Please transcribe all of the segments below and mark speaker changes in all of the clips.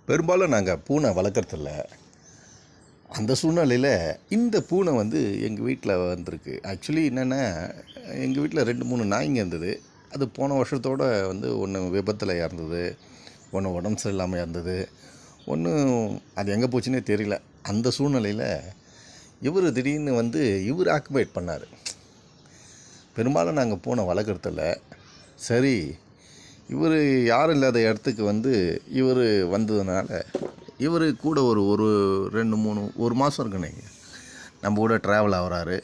Speaker 1: பெரும்பாலும் நாங்கள் பூனை வளர்க்குறதில்ல. அந்த சூழ்நிலையில் இந்த பூனை வந்து எங்கள் வீட்டில் வந்திருக்கு. ஆக்சுவலி என்னென்னா, எங்கள் வீட்டில் 2, 3 நாய்ங்க இருந்தது. அது போன வருஷத்தோடு வந்து ஒன்று விபத்தில் இறந்தது, ஒன்று உடம்பு சரியில்லாமல் இறந்தது, ஒன்று அது எங்கே போச்சுன்னே தெரியல. அந்த சூழ்நிலையில் இவர் திடீர்னு வந்து இவர் ஆக்குபைட் பண்ணார். பெரும்பாலும் நாங்கள் பூனை வளர்க்குறதில்ல. சரி, இவர் யாரும் இல்லாத இடத்துக்கு வந்து இவர் வந்ததுனால இவர் கூட ஒரு 2, 3 1 மாதம் இருக்குன்னு நம்ம கூட ட்ராவல் ஆகிறாரு.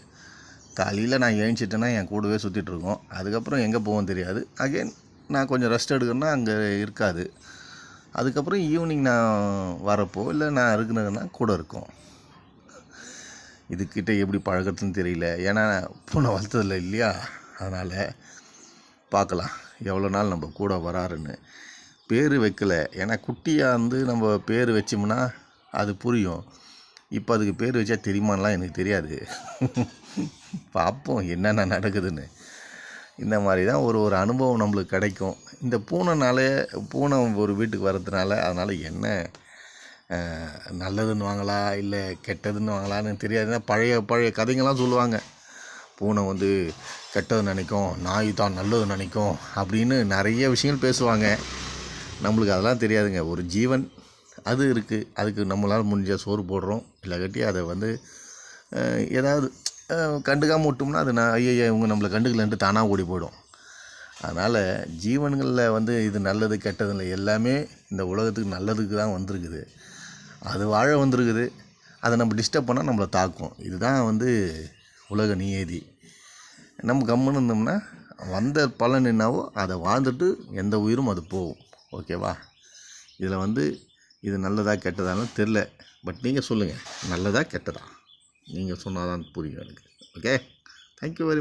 Speaker 1: காலையில் நான் எழுந்திச்சிட்டேன்னா என் கூடவே சுற்றிட்டுருக்கோம். அதுக்கப்புறம் எங்கே போவோம் தெரியாது. அகெயின் நான் கொஞ்சம் ரெஸ்ட் எடுக்கிறேன்னா அங்கே இருக்காது. அதுக்கப்புறம் ஈவினிங் நான் வரப்போ இல்லை நான் இருக்குன்னா கூட இருக்கும். இதுக்கிட்ட எப்படி பழகிறதுன்னு தெரியல. ஏன்னா பூனை வளர்த்ததில்ல இல்லையா? அதனால் பார்க்கலாம் எவ்வளோ நாள் நம்ம கூட வராருன்னு. பேர் வைக்கலை, ஏன்னா குட்டியாக வந்து நம்ம பேர் வச்சோம்னா அது புரியும். இப்போ அதுக்கு பேர் வச்சா தெரியுமான்லாம் எனக்கு தெரியாது. பார்ப்போம் என்னென்ன நடக்குதுன்னு. இந்த மாதிரி தான் ஒரு அனுபவம் நம்மளுக்கு கிடைக்கும். இந்த பூனை ஒரு வீட்டுக்கு வர்றதுனால அதனால் என்ன நல்லதுன்னு வாங்களா இல்லை கெட்டதுன்னு வாங்கலான்னு தெரியாது. பழைய கதைங்கள்லாம் சொல்லுவாங்க. பூனை வந்து கெட்டது நினைக்கும், நாய் தான் நல்லது நினைக்கும் அப்படின்னு நிறைய விஷயங்கள் பேசுவாங்க. நம்மளுக்கு அதெல்லாம் தெரியாதுங்க. ஒரு ஜீவன் அது இருக்குது. அதுக்கு நம்மளால் முடிஞ்ச சோறு போடுறோம். இல்லாட்டி அதை வந்து ஏதாவது கண்டுக்காமல் விட்டோம்னா அது ஐயா இவங்க நம்மளை கண்டுக்கலன்ட்டு தானாக ஓடி போயிடும். அதனால் ஜீவன்களில் வந்து இது நல்லது கெட்டதில்லை, எல்லாமே இந்த உலகத்துக்கு நல்லதுக்கு தான் வந்திருக்குது. அது வாழ வந்திருக்குது. அதை நம்ம டிஸ்டர்ப் பண்ணால் நம்மளை தாக்கும். இதுதான் வந்து உலக நியதி. நம்ம கம்முன்னு இருந்தோம்னா வந்த பலன் என்னவோ அதை வாழ்ந்துட்டு எந்த உயிரும் அது போகும். ஓகேவா? இதில் வந்து இது நல்லதா கெட்டதான்னு தெரில. பட் நீங்கள் சொல்லுங்கள், நல்லதா கெட்டதா? நீங்கள் சொன்னால் தான் புரியும் எனக்கு. Okay, thank you very